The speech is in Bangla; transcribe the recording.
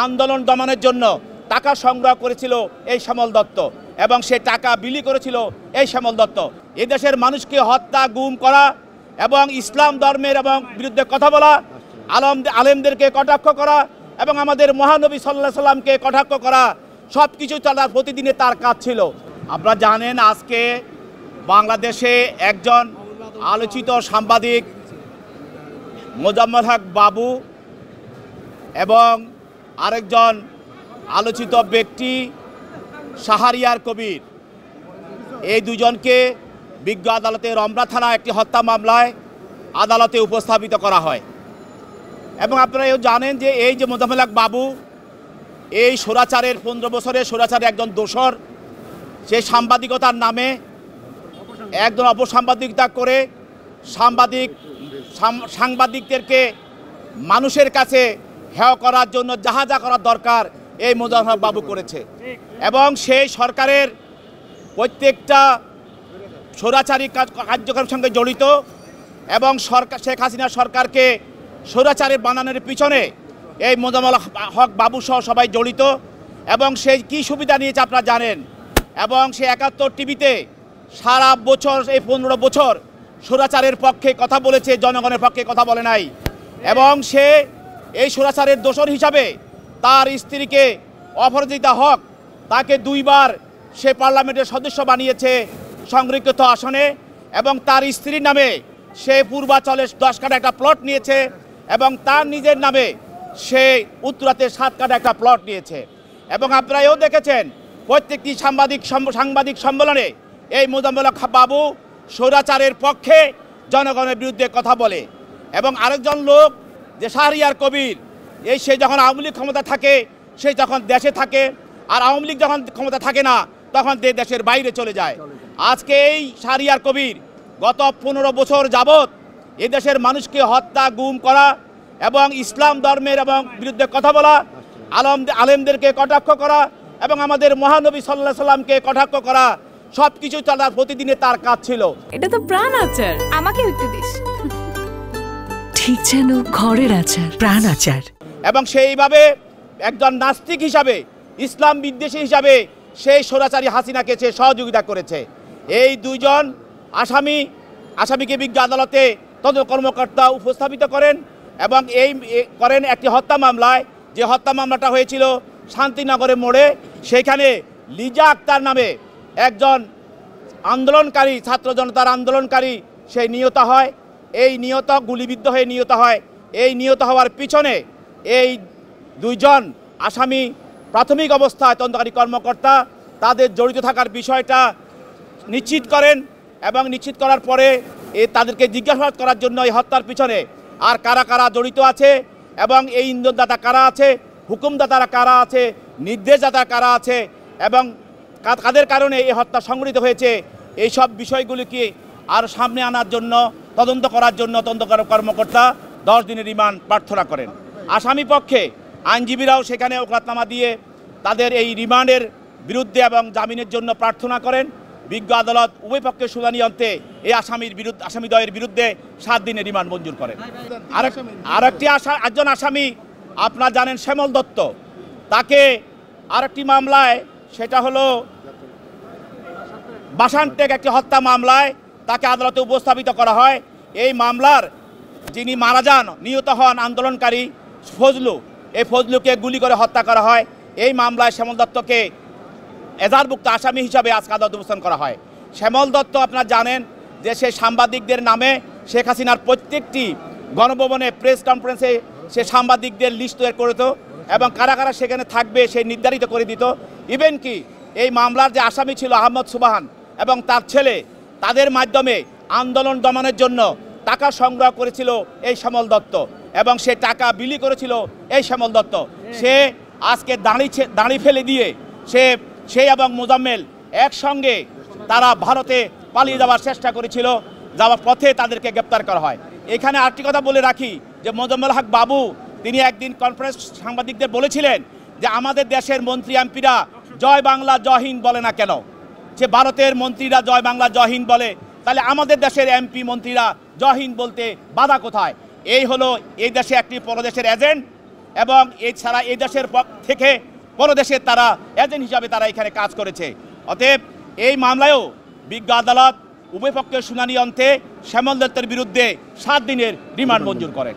আন্দোলন দমনের জন্য টাকা সংগ্রহ করেছিল এই শ্যামল দত্ত এবং সে টাকা বিলি করেছিল এই শ্যামল দত্ত। এদেশের মানুষকে হত্যা, গুম করা এবং ইসলাম ধর্মের এবং বিরুদ্ধে কথা বলা, আলেমদেরকে কটাক্ষ করা এবং আমাদের মহানবী সাল্লাল্লাহু আলাইহি সাল্লামকে কটাক্ষ করা, সব কিছু তার প্রতিদিনে তার কাজ ছিল। আপনারা জানেন আজকে বাংলাদেশে একজন আলোচিত সাংবাদিক মোজাম্মেল হক বাবু এবং আরেকজন আলোচিত ব্যক্তি শাহরিয়ার কবির, এই দুজনকে বিজ্ঞ আদালতে রমনা থানা একটি হত্যা মামলায় আদালতে উপস্থাপিত করা হয়। এবং আপনারা এও জানেন যে এই যে মোজাম্মেল হক বাবু এই স্বৈরাচারের 15 বছরের স্বৈরাচারের একজন দোসর, সে সাংবাদিকতার নামে একজন অপসাংবাদিকতা করে সাংবাদিকদেরকে মানুষের কাছে হেয় করার জন্য যাহা যা করার দরকার এই মোজাম্মেল হক বাবু করেছে। এবং সেই সরকারের প্রত্যেকটা স্বৈরাচারী কার্যক্রমের সঙ্গে জড়িত এবং শেখ হাসিনা সরকারকে স্বৈরাচারের বানানোর পিছনে এই মোজাম্মেল হক বাবু সহ সবাই জড়িত। এবং সে কী সুবিধা নিয়েছে আপনারা জানেন। এবং সে 71 টিভিতে সারা বছর এই 15 বছর স্বৈরাচারের পক্ষে কথা বলেছে, জনগণের পক্ষে কথা বলে নাই। এবং সে এই স্বৈরাচারের দোসর হিসাবে তার স্ত্রীকে অপরাজিতা হক, তাকে 2 বার সে পার্লামেন্টের সদস্য বানিয়েছে সংরক্ষিত আসনে এবং তার স্ত্রীর নামে সে পূর্বাচলে 10 কাঠা একটা প্লট নিয়েছে এবং তার নিজের নামে সে উত্তরাতে 7 কাঠা একটা প্লট নিয়েছে। এবং আপনারা এও দেখেছেন প্রত্যেকটি সাংবাদিক সম্মেলনে এই মোজাম্মেল হক বাবু স্বৈরাচারের পক্ষে জনগণের বিরুদ্ধে কথা বলে। এবং আরেকজন লোক যে শাহরিয়ার কবির, এই সে যখন আওয়ামী লীগ ক্ষমতা থাকে সে যখন দেশে থাকে, আর আওয়ামী লীগ যখন ক্ষমতা থাকে না তখন দেশের বাইরে চলে যায়। আজকে এই শাহরিয়ার কবির গত 15 বছর যাবৎ এদেশের মানুষকে হত্যা, গুম করা এবং ইসলাম ধর্মের এবং বিরুদ্ধে কথা বলা, আলেমদেরকে কটাক্ষ করা এবং আমাদের মহানবী সাল্লাল্লাহু আলাইহি সাল্লামকে কটাক্ষ করা, সব কিছু তার প্রতিদিনে তার কাজ ছিল। এটা তো প্রাণ আচার, আমাকে একটু দিস। ঠিক যেন ঘরের আচার, প্রাণ আচার। এবং সেইভাবে একজন নাস্তিক হিসাবে, ইসলাম বিদ্বেষী হিসাবে সেই স্বৈরাচারী হাসিনাকে সে সহযোগিতা করেছে। এই 2 জন আসামিকে বিজ্ঞ আদালতে তদন্ত কর্মকর্তা উপস্থাপিত করেন এবং করেন একটি হত্যা মামলায়, যে হত্যা মামলাটা হয়েছিল শান্তিনগরের মোড়ে। সেখানে লিজা আক্তার নামে একজন আন্দোলনকারী, ছাত্র জনতার আন্দোলনকারী সে নিহত হয়। এই গুলিবিদ্ধ হয়ে নিহত হয়। এই নিহত হওয়ার পিছনে এই 2 জন আসামি প্রাথমিক অবস্থায় তদন্তকারী কর্মকর্তা তাদের জড়িত থাকার বিষয়টা নিশ্চিত করেন এবং নিশ্চিত করার পরে তাদেরকে জিজ্ঞাসাবাদ করার জন্য এই হত্যার পিছনে আর কারা কারা জড়িত আছে এবং এই ইন্ধনদাতা কারা আছে, হুকুমদাতারা কারা আছে, নির্দেশদাতা কারা আছে এবং কাদের কারণে এই হত্যা সংঘটিত হয়েছে, এই সব বিষয়গুলিকে আর সামনে আনার জন্য তদন্ত করার জন্য তদন্তকারী কর্মকর্তা 10 দিনের রিমান্ড প্রার্থনা করেন। আসামি পক্ষে আইনজীবীরাও সেখানে ওকালতনামা দিয়ে তাদের এই রিমান্ডের বিরুদ্ধে এবং জামিনের জন্য প্রার্থনা করেন। বিজ্ঞ আদালত উভয় পক্ষের শুনানি অন্তে এই আসামিদ্বয়ের বিরুদ্ধে 7 দিনের রিমান্ড মঞ্জুর করেন। একজন আসামি আপনারা জানেন শ্যামল দত্ত, তাকে আরেকটি মামলায়, সেটা হলো বাসানটেক একটি হত্যা মামলায় তাকে আদালতে উপস্থাপিত করা হয়। এই মামলার যিনি মারা যান, নিহত হন আন্দোলনকারী ফজলু, এই ফজলুকে গুলি করে হত্যা করা হয়। এই মামলায় শ্যামল দত্তকে এজাহারভুক্ত আসামি হিসাবে আজকে আদালতে উপস্থাপন করা হয়। শ্যামল দত্ত আপনারা জানেন যে সে সাংবাদিকদের নামে শেখ হাসিনার প্রত্যেকটি গণভবনে প্রেস কনফারেন্সে সে সাংবাদিকদের লিস্ট তৈরি করত এবং কারা কারা সেখানে থাকবে সে নির্ধারিত করে দিত। ইভেন কি এই মামলার যে আসামি ছিল আহমদ সুবহান এবং তার ছেলে, তাদের মাধ্যমে আন্দোলন দমনের জন্য টাকা সংগ্রহ করেছিল এই শ্যামল দত্ত এবং সে টাকা বিলি করেছিল এই শ্যামল দত্ত। সে আজকে দাঁড়ি ফেলে দিয়ে সে এবং মোজাম্মেল একসঙ্গে তারা ভারতে পালিয়ে যাওয়ার চেষ্টা করেছিল। যাওয়ার পথে তাদেরকে গ্রেপ্তার করা হয়। এখানে আরেকটি কথা বলে রাখি যে মোজাম্মেল হক বাবু তিনি একদিন কনফারেন্স সাংবাদিকদের বলেছিলেন যে আমাদের দেশের মন্ত্রী এমপিরা জয় বাংলা জয় হিন্দ বলে না কেন? যে ভারতের মন্ত্রীরা জয় বাংলা জয় হিন্দ বলে, তাহলে আমাদের দেশের এমপি মন্ত্রীরা জয় হিন্দ বলতে বাধা কোথায়? এই হলো এই দেশে একটি পরদেশের এজেন্ট এবং এছাড়া এই দেশের থেকে পরদেশের তারা এজেন্ট হিসাবে তারা এখানে কাজ করেছে। অতএব এই মামলায়ও বিজ্ঞ আদালত উভয় পক্ষের শুনানি অন্তে শ্যামল দত্তের বিরুদ্ধে 7 দিনের রিমান্ড মঞ্জুর করেন।